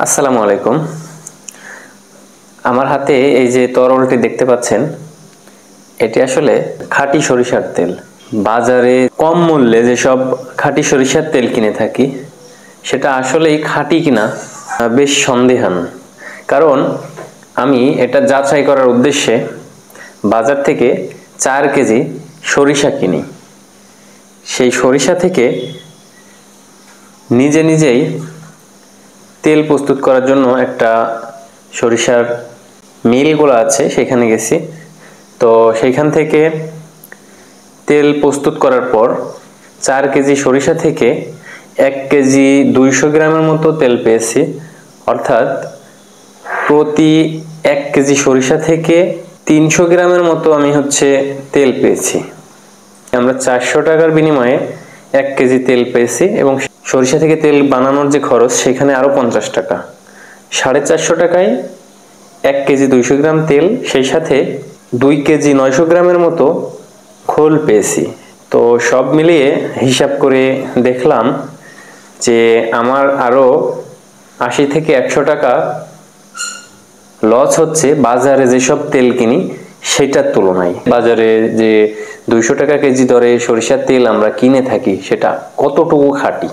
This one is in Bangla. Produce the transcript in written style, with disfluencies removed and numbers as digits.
আসসালামু আলাইকুম। আমার হাতে এই যে তরলটি দেখতে পাচ্ছেন, এটি আসলে খাঁটি সরিষার তেল। বাজারে কম মূল্যে যেসব খাঁটি সরিষার তেল কিনে থাকি, সেটা আসলেই খাঁটি কিনা বেশ সন্দিহান। কারণ আমি এটা যাচাই করার উদ্দেশ্যে বাজার থেকে 4 কেজি সরিষা কিনি। সেই সরিষা থেকে নিজেই তেল প্রস্তুত করার জন্য একটা সরিষার মিলগুলো আছে, সেখানে গেছি। তো সেইখান থেকে তেল প্রস্তুত করার পর 4 কেজি সরিষা থেকে 1 কেজি 200 গ্রামের মতো তেল পেয়েছি। অর্থাৎ প্রতি 1 কেজি সরিষা থেকে 300 গ্রামের মতো আমি তেল পেয়েছি। আমরা 400 টাকার বিনিময়ে 1 কেজি তেল পেয়েছি এবং সরিষা থেকে তেল বানানোর যে খরচ, সেখানে আরো 50 টাকা। 450 টাকায় 1 কেজি 200 গ্রাম তেল, সেই সাথে 2 কেজি 900 গ্রামের মতো খোল পেয়েছি। তো সব মিলিয়ে হিসাব করে দেখলাম যে আমার আরো 80 থেকে 100 টাকা লস হচ্ছে বাজারে যেসব তেল কিনি সেটার তুলনায়। বাজারে যে 200 টাকা কেজি দরে সরিষার তেল আমরা কিনে থাকি, সেটা কতটুকু খাঁটি।